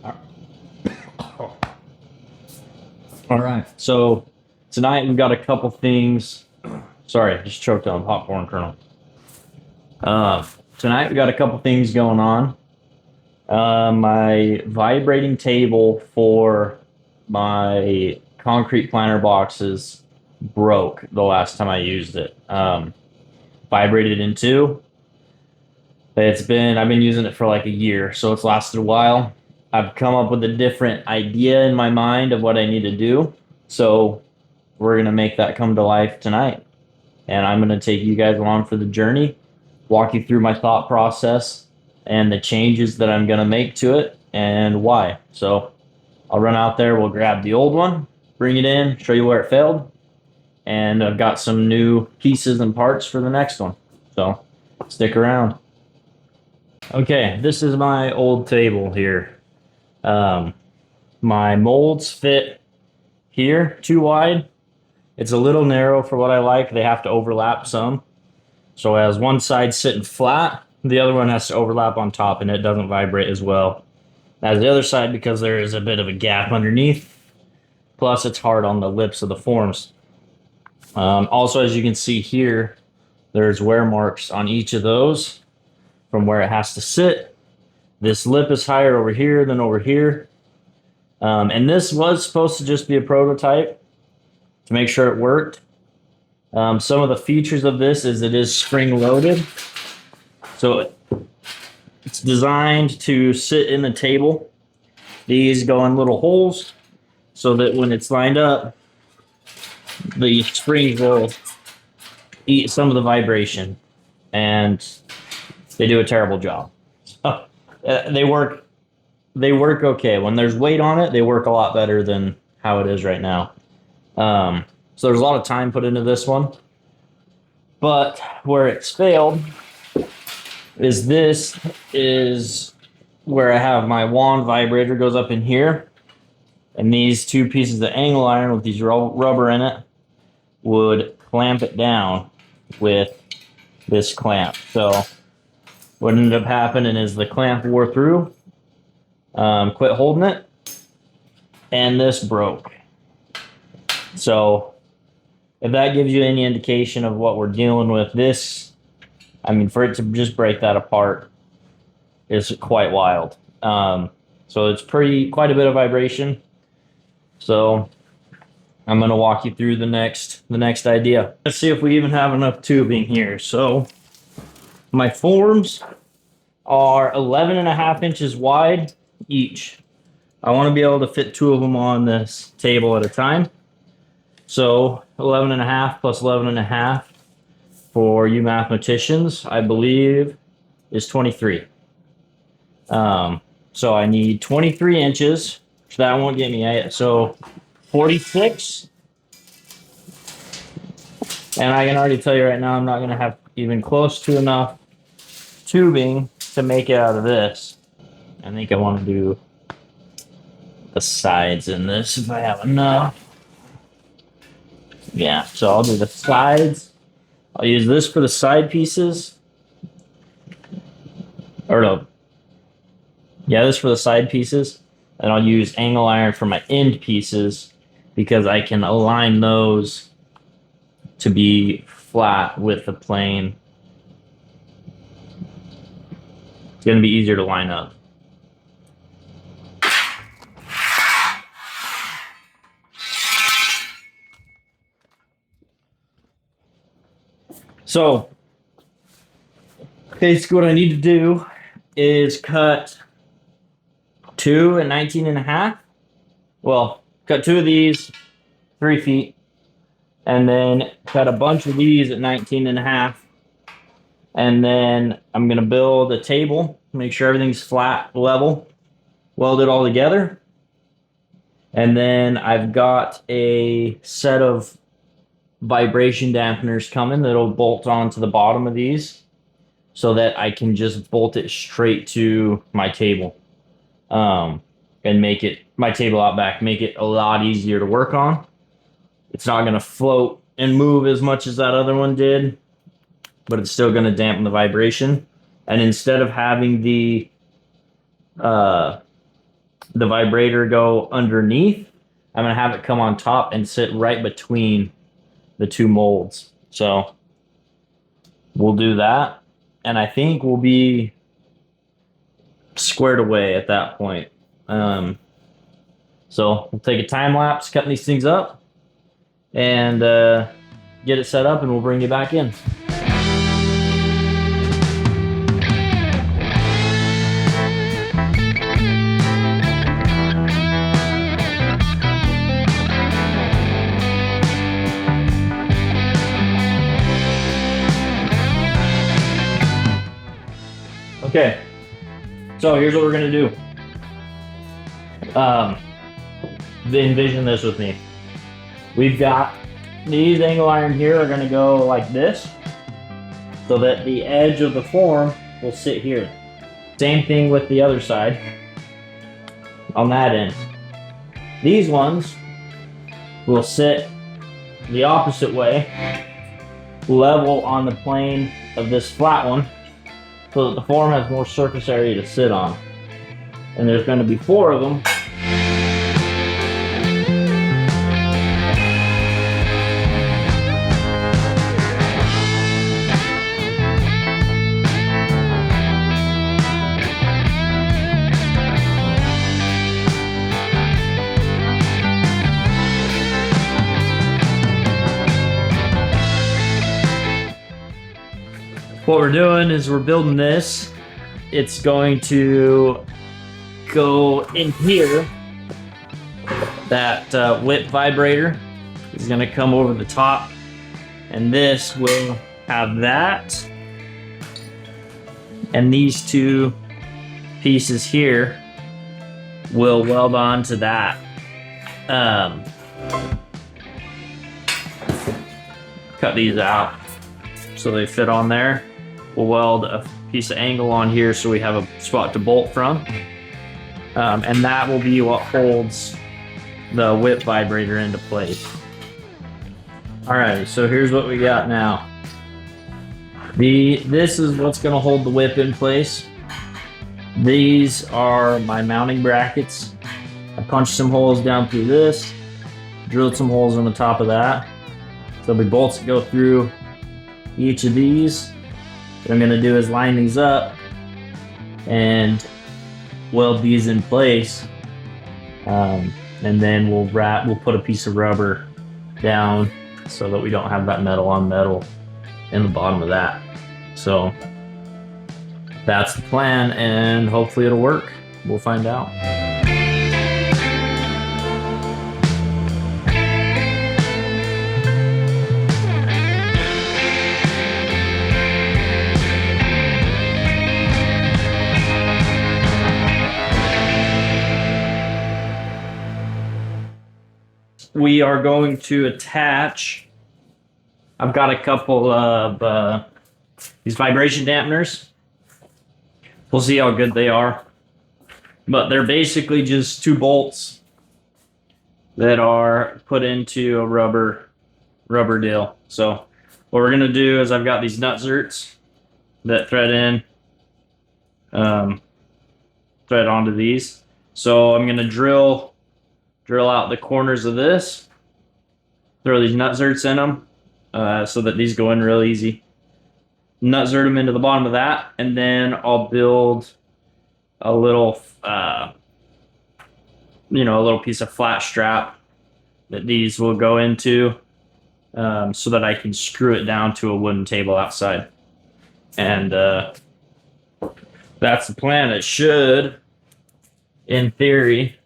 All right. So tonight we've got a couple things. Sorry, I just choked on popcorn kernel. Uh, Tonight we got a couple things going on. My vibrating table for my concrete planter boxes broke the last time I used it. Vibrated in two. I've been using it for like a year, so it's lasted a while. I've come up with a different idea in my mind of what I need to do. So we're going to make that come to life tonight. And I'm going to take you guys along for the journey, walk you through my thought process and the changes that I'm going to make to it and why. So I'll run out there, we'll grab the old one, bring it in, show you where it failed. And I've got some new pieces and parts for the next one. So stick around. Okay, this is my old table here. My molds fit here too wide. It's a little narrow for what I like. They have to overlap some. So as one side sitting flat, the other one has to overlap on top and it doesn't vibrate as well as the other side because there is a bit of a gap underneath. Plus it's hard on the lips of the forms. Also, as you can see here, there's wear marks on each of those from where it has to sit. This lip is higher over here than over here. And this was supposed to just be a prototype to make sure it worked. Some of the features of this is it is spring loaded. So it's designed to sit in the table. These go in little holes so that when it's lined up, the springs will eat some of the vibration, and they do a terrible job. So, they work okay. When there's weight on it, they work a lot better than how it is right now. So there's a lot of time put into this one. But where it's failed is this is where I have my wand vibrator goes up in here. And these two pieces of angle iron with these rubber in it would clamp it down with this clamp. So what ended up happening is the clamp wore through, quit holding it, and this broke. So if that gives you any indication of what we're dealing with, this, I mean, for it to just break that apart is quite wild. So it's quite a bit of vibration. So I'm going to walk you through the next idea. Let's see if we even have enough tubing here. So my forms are 11.5 inches wide each. I want to be able to fit two of them on this table at a time. So 11.5 plus 11.5 for you mathematicians, I believe, is 23. So I need 23 inches. So that won't get me. So 46. And I can already tell you right now, I'm not going to have even close to enough tubing to make it out of this. I think I want to do the sides in this if I have enough. Yeah, so I'll do the sides. I'll use this for the side pieces. Or no. Yeah, this for the side pieces. And I'll use angle iron for my end pieces because I can align those to be flat with the plane. It's going to be easier to line up. So basically what I need to do is cut 2 at 19.5. Well, cut 2 of these 3 feet, and then cut a bunch of these at 19.5. And then I'm gonna build a table, make sure everything's flat, level, weld it all together. And then I've got a set of vibration dampeners coming that'll bolt onto the bottom of these so that I can just bolt it straight to my table. And make it, my table out back, make it a lot easier to work on. It's not going to float and move as much as that other one did, but it's still going to dampen the vibration. And instead of having the the vibrator go underneath. I'm gonna have it come on top and sit right between the two molds. So we'll do that, and I think we'll be squared away at that point. So we'll take a time lapse, cutting these things up, and get it set up, and we'll bring you back in. Okay, so here's what we're gonna do. Envision this with me. We've got these angle iron here are gonna go like this, so that the edge of the form will sit here. Same thing with the other side on that end. These ones will sit the opposite way, level on the plane of this flat one, so that the form has more surface area to sit on. And there's going to be 4 of them. What we're doing is we're building this. It's going to go in here. That whip vibrator is going to come over the top, and this will have that. And these 2 pieces here will weld on to that. Cut these out so they fit on there. We'll weld a piece of angle on here so we have a spot to bolt from. And that will be what holds the whip vibrator into place. Alright, so here's what we got now. This is what's going to hold the whip in place. These are my mounting brackets. I punched some holes down through this, drilled some holes on the top of that. So there'll be bolts that go through each of these. What I'm going to do is line these up and weld these in place, and then we'll put a piece of rubber down so that we don't have that metal on metal in the bottom of that. So that's the plan, and hopefully it'll work. We'll find out. We are going to attach, I've got a couple of these vibration dampeners. We'll see how good they are. But they're basically just 2 bolts that are put into a rubber deal. So what we're going to do is I've got these nut zerts that thread in, thread onto these. So I'm going to drill out the corners of this, throw these nut zerts in them so that these go in real easy. Nut zert them into the bottom of that, and then I'll build a little, a little piece of flat strap that these will go into, so that I can screw it down to a wooden table outside. And that's the plan. It should, in theory,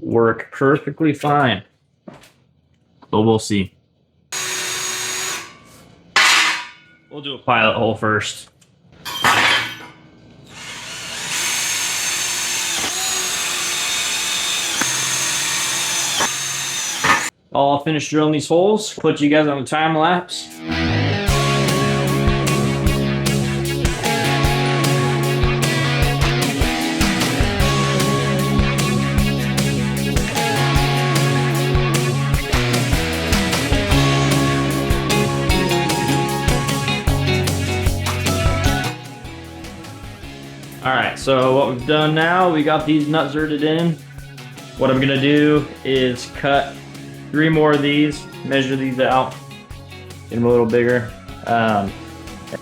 work perfectly fine, but we'll see. We'll do a pilot hole first. I'll finish drilling these holes, put you guys on a time lapse. Alright, so what we've done now, we got these nuts zerted in. What I'm gonna do is cut 3 more of these, measure these out, get them a little bigger.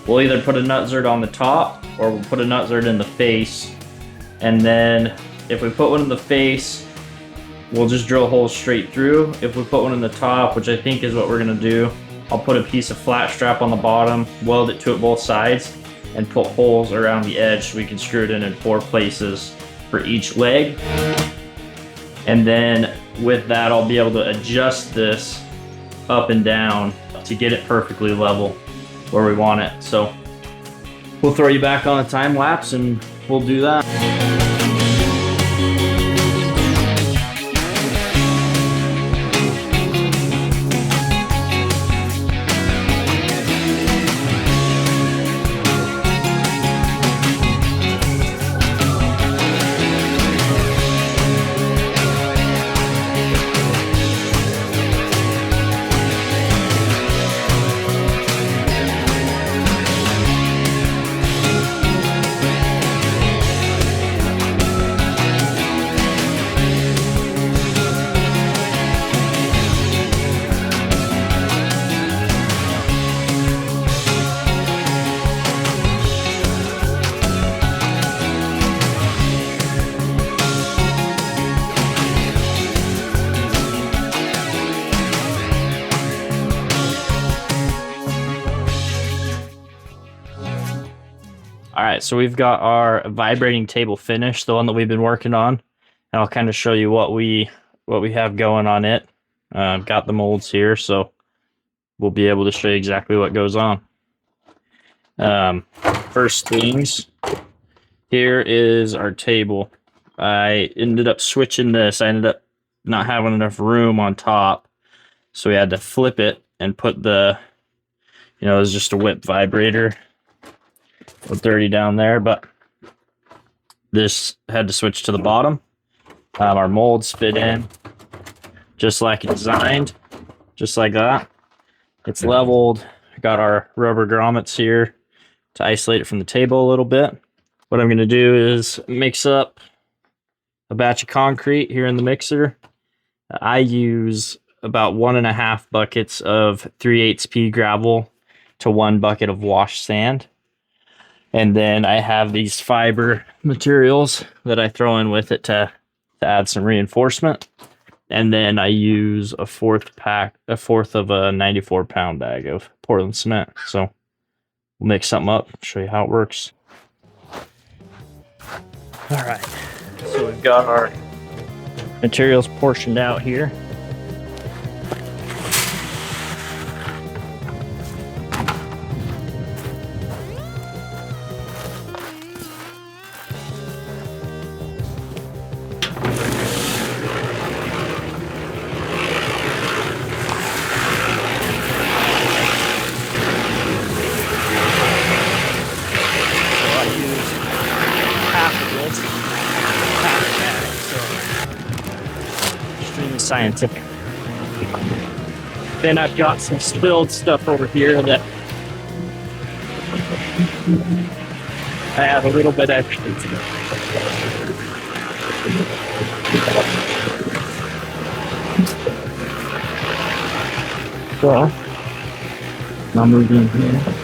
We'll either put a nut zert on the top or we'll put a nut zert in the face. And then if we put one in the face, we'll just drill holes straight through. If we put one in the top, which I think is what we're gonna do, I'll put a piece of flat strap on the bottom, weld it to it both sides, and put holes around the edge so we can screw it in 4 places for each leg. And then with that, I'll be able to adjust this up and down to get it perfectly level where we want it. So we'll throw you back on a time lapse and we'll do that. All right, so we've got our vibrating table finished, the one that we've been working on, and I'll kind of show you what we have going on it. I've got the molds here, so we'll be able to show you exactly what goes on. First things, here is our table. I ended up switching this. I ended up not having enough room on top, so we had to flip it and put the, it was just a whip vibrator. A little dirty down there, but this had to switch to the bottom. Our molds fit in just like it's designed, just like that. It's leveled. Got our rubber grommets here to isolate it from the table a little bit. What I'm going to do is mix up a batch of concrete here in the mixer. I use about 1.5 buckets of 3/8 pea gravel to 1 bucket of washed sand. And then I have these fiber materials that I throw in with it to add some reinforcement. And then I use a fourth of a 94-pound bag of Portland cement. So we'll mix something up, show you how it works. All right, so we've got our materials portioned out here. Scientific. Then I've got some spilled stuff over here that I have a little bit extra. So, now moving here.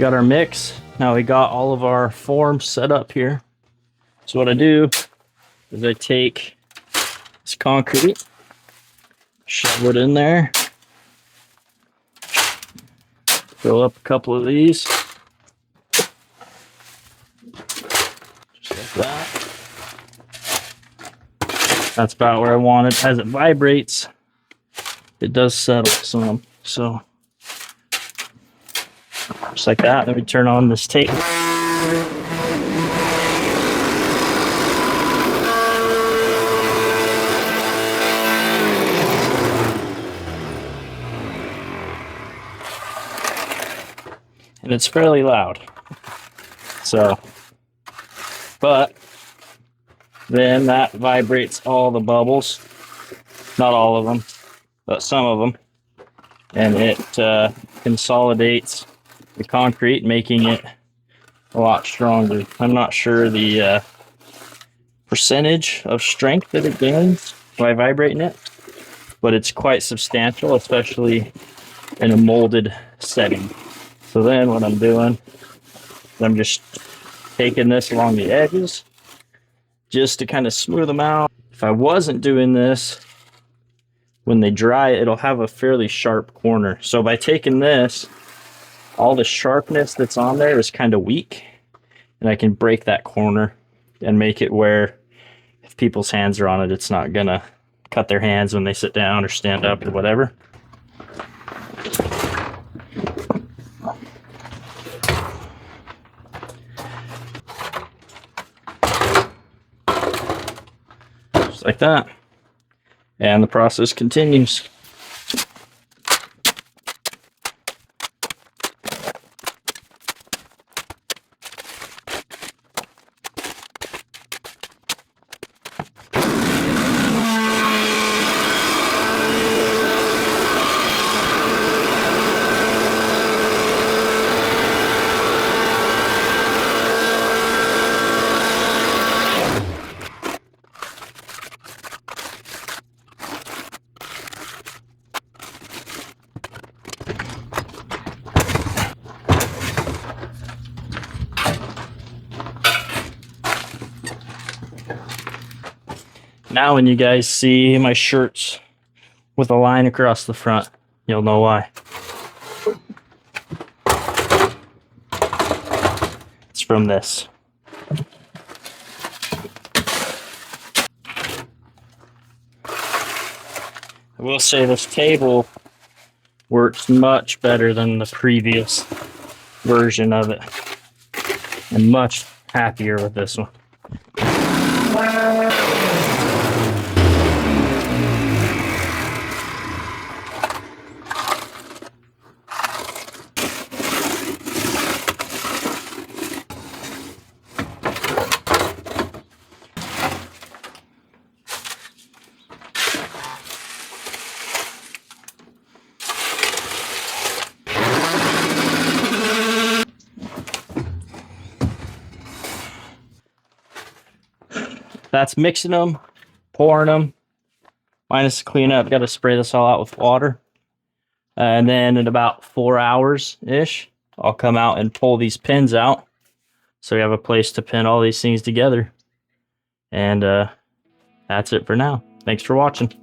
got our mix. Now we got all of our forms set up here. So what I do is I take this concrete, shove it in there, fill up a couple of these, just like that. That's about where I want it. As it vibrates, it does settle some. So just like that. Then we turn on this tape. And it's fairly loud. So, but then that vibrates all the bubbles. Not all of them, but some of them. And it consolidates the concrete, making it a lot stronger. I'm not sure the percentage of strength that it gains by vibrating it, but it's quite substantial, especially in a molded setting. So then what I'm doing is I'm just taking this along the edges just to kind of smooth them out. If I wasn't doing this, when they dry, it'll have a fairly sharp corner. So by taking this, all the sharpness that's on there is kind of weak, and I can break that corner and make it where if people's hands are on it, it's not gonna cut their hands when they sit down or stand up or whatever. Just like that. And the process continues. Now when you guys see my shirts with a line across the front, you'll know why. It's from this. I will say this table works much better than the previous version of it. I'm much happier with this one. That's mixing them, pouring them, minus the cleanup. Got to spray this all out with water. And then in about 4 hours-ish, I'll come out and pull these pins out. So we have a place to pin all these things together. And that's it for now. Thanks for watching.